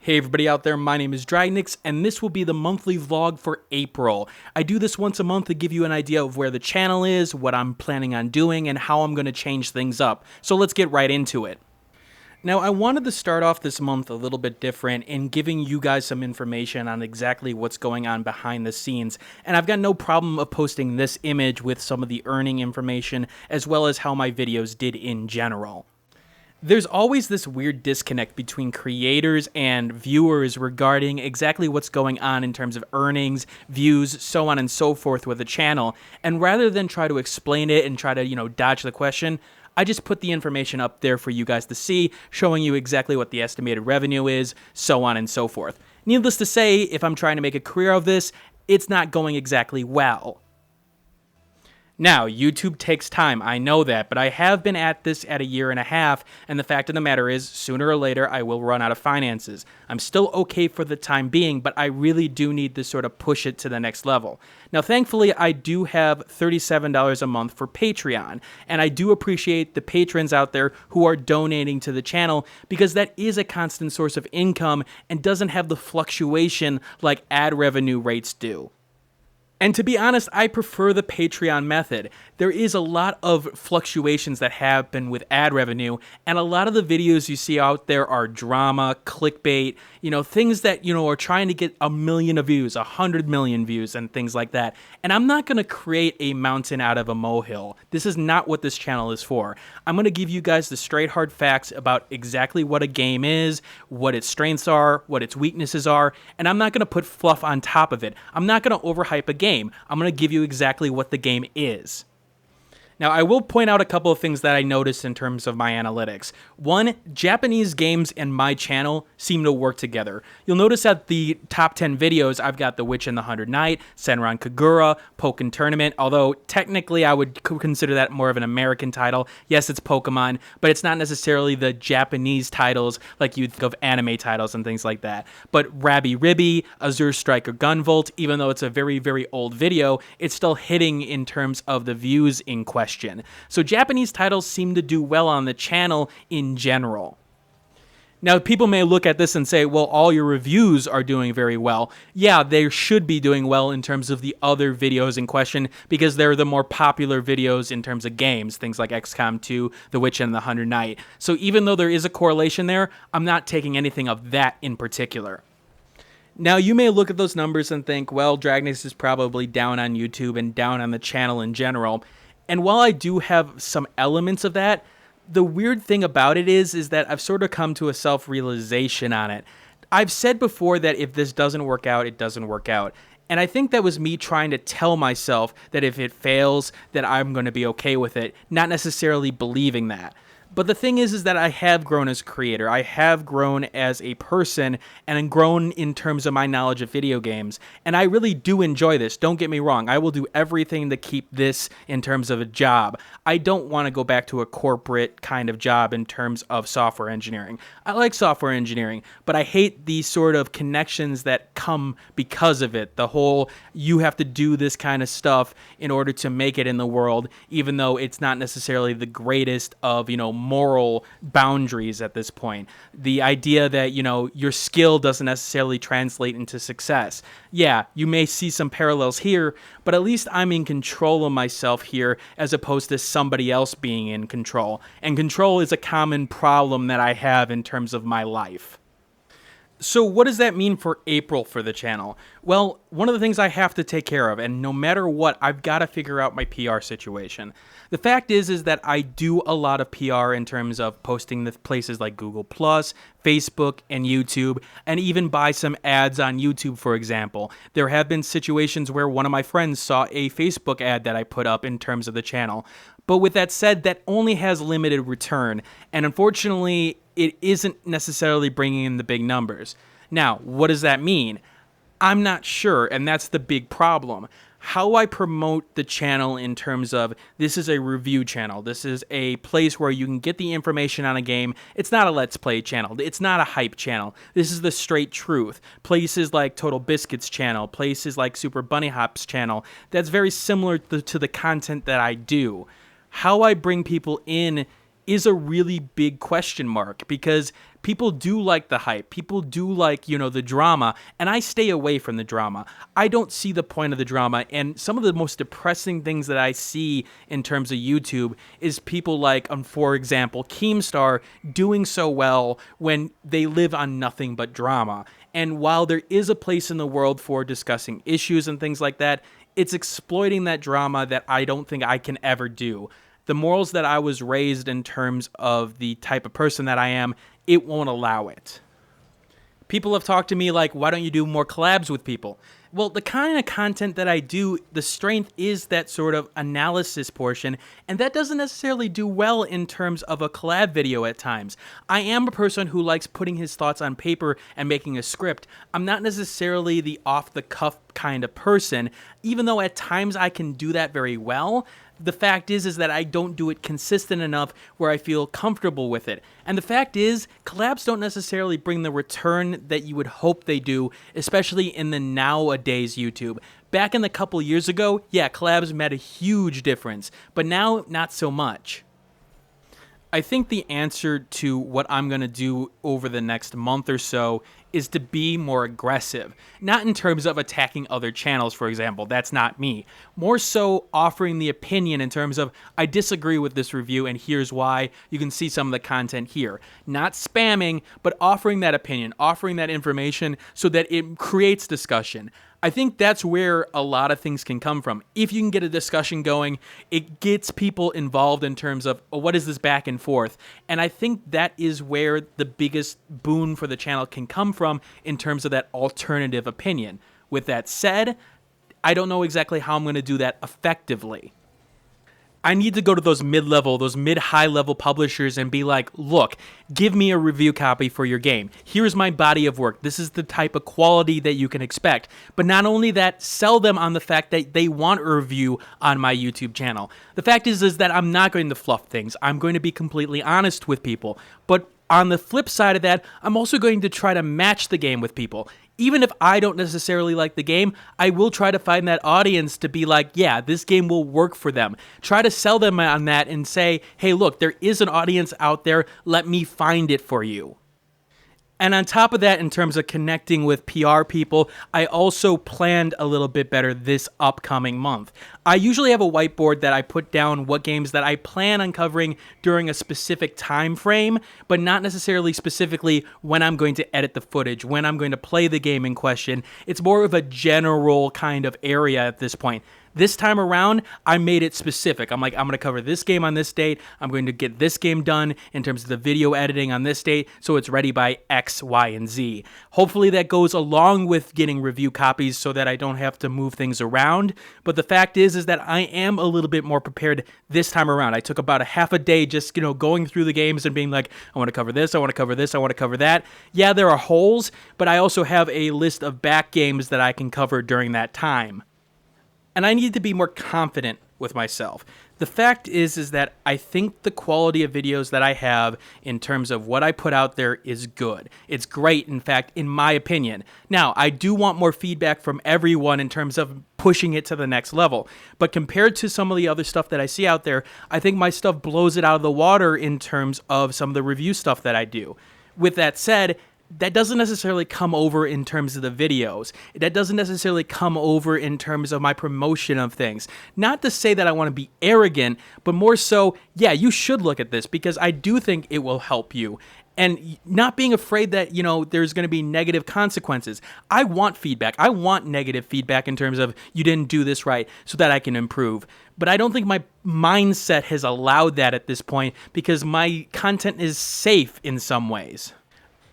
Hey everybody out there, my name is Dragnix, and this will be the monthly vlog for April. I do this once a month to give you an idea of where the channel is, what I'm planning on doing, and how I'm going to change things up. So let's get right into it. Now, I wanted to start off this month a little bit different in giving you guys some information on exactly what's going on behind the scenes, and I've got no problem of posting this image with some of the earning information as well as how my videos did in general. There's always this weird disconnect between creators and viewers regarding exactly what's going on in terms of earnings, views, so on and so forth with the channel, and rather than try to explain it and try to, dodge the question, I just put the information up there for you guys to see, showing you exactly what the estimated revenue is, so on and so forth. Needless to say, if I'm trying to make a career of this, it's not going exactly well. Now, YouTube takes time, I know that, but I have been at this at 1.5 years, and the fact of the matter is, sooner or later, I will run out of finances. I'm still okay for the time being, but I really do need to sort of push it to the next level. Now, thankfully, I do have $37 a month for Patreon, and I do appreciate the patrons out there who are donating to the channel, because that is a constant source of income and doesn't have the fluctuation like ad revenue rates do. And to be honest, I prefer the Patreon method. There is a lot of fluctuations that happen with ad revenue, and a lot of the videos you see out there are drama, clickbait, things that, are trying to get 1 million views, 100 million views, and things like that. And I'm not going to create a mountain out of a molehill. This is not what this channel is for. I'm going to give you guys the straight hard facts about exactly what a game is, what its strengths are, what its weaknesses are, and I'm not going to put fluff on top of it. I'm not going to overhype a game. I'm going to give you exactly what the game is. Now, I will point out a couple of things that I noticed in terms of my analytics. One, Japanese games and my channel seem to work together. You'll notice that the top 10 videos, I've got The Witch and the 100 Knight, Senran Kagura, Pokken Tournament, although technically I would consider that more of an American title. Yes, it's Pokemon, but it's not necessarily the Japanese titles like you'd think of anime titles and things like that. But Rabby Ribby, Azure Striker Gunvolt, even though it's a very, very old video, it's still hitting in terms of the views in question. So Japanese titles seem to do well on the channel in general. Now, people may look at this and say, well, all your reviews are doing very well. Yeah, they should be doing well in terms of the other videos in question because they're the more popular videos in terms of games, things like XCOM 2, The Witch and the 100 Knight. So even though there is a correlation there, I'm not taking anything of that in particular. Now, you may look at those numbers and think, well, Dragnix is probably down on YouTube and down on the channel in general. And while I do have some elements of that, the weird thing about it is that I've sort of come to a self-realization on it. I've said before that if this doesn't work out, it doesn't work out. And I think that was me trying to tell myself that if it fails, that I'm going to be okay with it, not necessarily believing that. But the thing is that I have grown as a creator, I have grown as a person, and grown in terms of my knowledge of video games, and I really do enjoy this, don't get me wrong, I will do everything to keep this in terms of a job. I don't want to go back to a corporate kind of job in terms of software engineering. I like software engineering, but I hate these sort of connections that come because of it, the whole, you have to do this kind of stuff in order to make it in the world, even though it's not necessarily the greatest of, moral boundaries at this point. The idea that, your skill doesn't necessarily translate into success. Yeah, you may see some parallels here, but at least I'm in control of myself here as opposed to somebody else being in control. And control is a common problem that I have in terms of my life. So what does that mean for April for the channel? Well, one of the things I have to take care of, and no matter what, I've got to figure out my PR situation. The fact is that I do a lot of PR in terms of posting to places like Google+, Facebook, and YouTube, and even buy some ads on YouTube, for example. There have been situations where one of my friends saw a Facebook ad that I put up in terms of the channel. But with that said, that only has limited return, and unfortunately, it isn't necessarily bringing in the big numbers. Now, what does that mean? I'm not sure, and that's the big problem. How I promote the channel in terms of this is a review channel, this is a place where you can get the information on a game. It's not a Let's Play channel, it's not a hype channel. This is the straight truth. Places like Total Biscuit's channel, places like Super Bunny Hop's channel, that's very similar to the content that I do. How I bring people in is a really big question mark, because people do like the hype. People do like, the drama, and I stay away from the drama. I don't see the point of the drama, and some of the most depressing things that I see in terms of YouTube is people like, for example, Keemstar doing so well when they live on nothing but drama. And while there is a place in the world for discussing issues and things like that, it's exploiting that drama that I don't think I can ever do. The morals that I was raised in terms of the type of person that I am, it won't allow it. People have talked to me like, why don't you do more collabs with people? Well, the kind of content that I do, the strength is that sort of analysis portion, and that doesn't necessarily do well in terms of a collab video at times. I am a person who likes putting his thoughts on paper and making a script. I'm not necessarily the off-the-cuff kind of person, even though at times I can do that very well. The fact is that I don't do it consistent enough where I feel comfortable with it. And the fact is, collabs don't necessarily bring the return that you would hope they do, especially in the nowadays YouTube. Back in the couple years ago, yeah, collabs made a huge difference, but now not so much. I think the answer to what I'm going to do over the next month or so is to be more aggressive. Not in terms of attacking other channels, for example. That's not me. More so offering the opinion in terms of, I disagree with this review and here's why. You can see some of the content here. Not spamming, but offering that opinion, offering that information so that it creates discussion. I think that's where a lot of things can come from. If you can get a discussion going, it gets people involved in terms of, what is this back and forth? And I think that is where the biggest boon for the channel can come from in terms of that alternative opinion. With that said, I don't know exactly how I'm going to do that effectively. I need to go to those mid-level, those mid-high level publishers and be like, look, give me a review copy for your game. Here's my body of work. This is the type of quality that you can expect. But not only that, sell them on the fact that they want a review on my YouTube channel. The fact is that I'm not going to fluff things. I'm going to be completely honest with people. But on the flip side of that, I'm also going to try to match the game with people. Even if I don't necessarily like the game, I will try to find that audience to be like, yeah, this game will work for them. Try to sell them on that and say, hey, look, there is an audience out there. Let me find it for you. And on top of that, in terms of connecting with PR people, I also planned a little bit better this upcoming month. I usually have a whiteboard that I put down what games that I plan on covering during a specific time frame, but not necessarily specifically when I'm going to edit the footage, when I'm going to play the game in question. It's more of a general kind of area at this point. This time around, I made it specific. I'm like, I'm going to cover this game on this date. I'm going to get this game done in terms of the video editing on this date, so it's ready by X, Y, and Z. Hopefully that goes along with getting review copies so that I don't have to move things around. But the fact is that I am a little bit more prepared this time around. I took about a half a day just, going through the games and being like, I want to cover this, I want to cover this, I want to cover that. Yeah, there are holes, but I also have a list of back games that I can cover during that time. And I need to be more confident with myself. The fact is that I think the quality of videos that I have in terms of what I put out there is good. It's great, in fact, in my opinion. Now, I do want more feedback from everyone in terms of pushing it to the next level. But compared to some of the other stuff that I see out there, I think my stuff blows it out of the water in terms of some of the review stuff that I do. With that said, that doesn't necessarily come over in terms of the videos. That doesn't necessarily come over in terms of my promotion of things. Not to say that I want to be arrogant, but more so, yeah, you should look at this because I do think it will help you. And not being afraid that, there's going to be negative consequences. I want feedback. I want negative feedback in terms of you didn't do this right so that I can improve. But I don't think my mindset has allowed that at this point because my content is safe in some ways.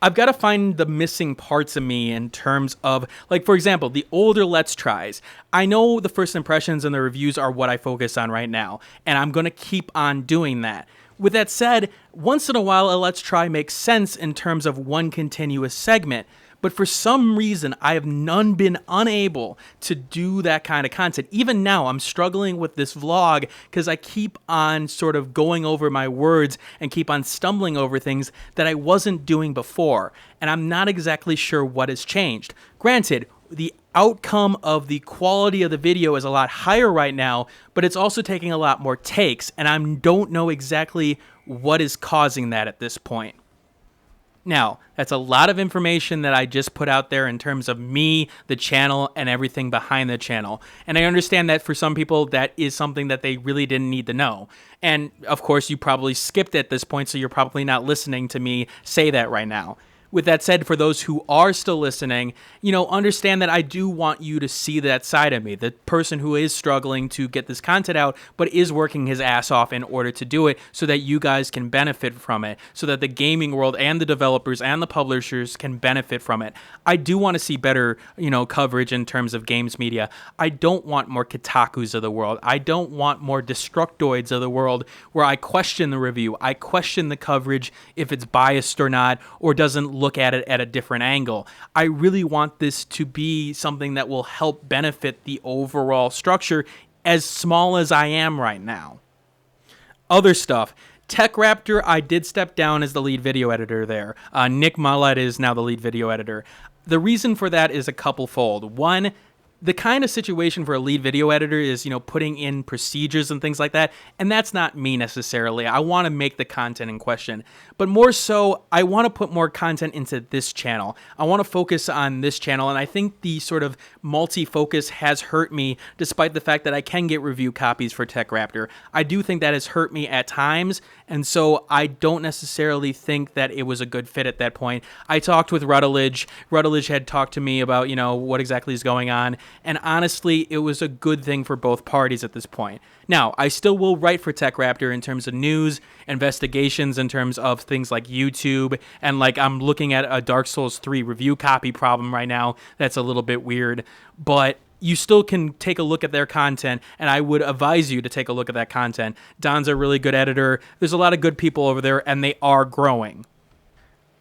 I've got to find the missing parts of me in terms of, like, for example, the older Let's Tries. I know the first impressions and the reviews are what I focus on right now, and I'm going to keep on doing that. With that said, once in a while, a Let's Try makes sense in terms of one continuous segment, but for some reason, I have been unable to do that kind of content. Even now, I'm struggling with this vlog because I keep on sort of going over my words and keep on stumbling over things that I wasn't doing before. And I'm not exactly sure what has changed. Granted, the outcome of the quality of the video is a lot higher right now, but it's also taking a lot more takes, and I don't know exactly what is causing that at this point. Now, that's a lot of information that I just put out there in terms of me, the channel, and everything behind the channel. And I understand that for some people, that is something that they really didn't need to know. And of course, you probably skipped at this point, so you're probably not listening to me say that right now. With that said, for those who are still listening, understand that I do want you to see that side of me, the person who is struggling to get this content out, but is working his ass off in order to do it so that you guys can benefit from it, so that the gaming world and the developers and the publishers can benefit from it. I do want to see better, coverage in terms of games media. I don't want more Kotakus of the world. I don't want more Destructoids of the world where I question the review. I question the coverage, if it's biased or not, or doesn't look at it at a different angle. I really want this to be something that will help benefit the overall structure, as small as I am right now. Other stuff. TechRaptor, I did step down as the lead video editor there. Nick MacLeod is now the lead video editor. The reason for that is a couple-fold. One, the kind of situation for a lead video editor is, putting in procedures and things like that, and that's not me necessarily. I want to make the content in question, but more so, I want to put more content into this channel. I want to focus on this channel, and I think the sort of multi-focus has hurt me, despite the fact that I can get review copies for TechRaptor. I do think that has hurt me at times, and so I don't necessarily think that it was a good fit at that point. I talked with Rutledge. Rutledge had talked to me about, what exactly is going on, and honestly, it was a good thing for both parties at this point. Now, I still will write for TechRaptor in terms of news, investigations, in terms of things like YouTube, and I'm looking at a Dark Souls 3 review copy problem right now that's a little bit weird, but you still can take a look at their content, and I would advise you to take a look at that content. Don's a really good editor. There's a lot of good people over there, and they are growing.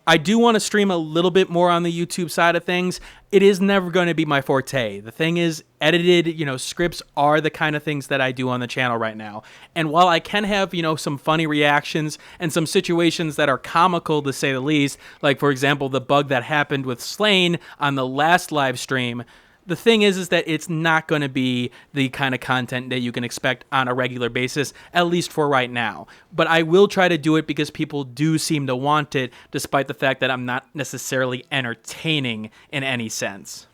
I do want to stream a little bit more on the YouTube side of things. It is never going to be my forte. The thing is, edited, scripts are the kind of things that I do on the channel right now. And while I can have, some funny reactions and some situations that are comical to say the least, like for example, the bug that happened with Slain on the last live stream, the thing is that it's not going to be the kind of content that you can expect on a regular basis, at least for right now. But I will try to do it because people do seem to want it, despite the fact that I'm not necessarily entertaining in any sense.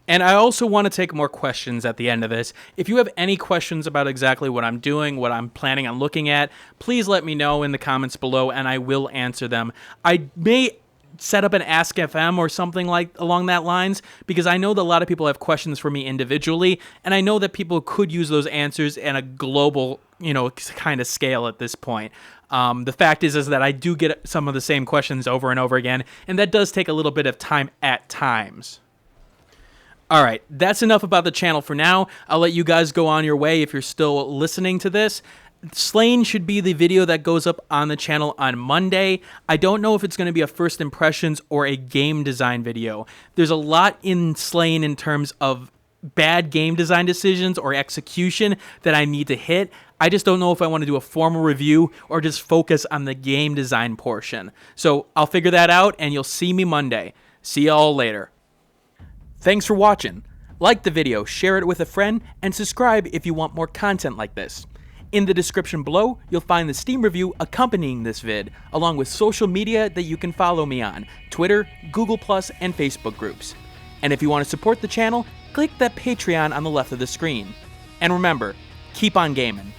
And I also want to take more questions at the end of this. If you have any questions about exactly what I'm doing, what I'm planning on looking at, please let me know in the comments below, and I will answer them. I may set up an Ask FM or something along that lines, because I know that a lot of people have questions for me individually, and I know that people could use those answers in a global, kind of scale at this point. The fact is that I do get some of the same questions over and over again, and that does take a little bit of time at times. Alright, that's enough about the channel for now. I'll let you guys go on your way if you're still listening to this. Slain should be the video that goes up on the channel on Monday. I don't know if it's going to be a first impressions or a game design video. There's a lot in Slain in terms of bad game design decisions or execution that I need to hit. I just don't know if I want to do a formal review or just focus on the game design portion. So I'll figure that out, and you'll see me Monday. See y'all later. Thanks for watching. Like the video, share it with a friend, and subscribe if you want more content like this. In the description below, you'll find the Steam review accompanying this vid, along with social media that you can follow me on, Twitter, Google+, and Facebook groups. And if you want to support the channel, click that Patreon on the left of the screen. And remember, keep on gaming.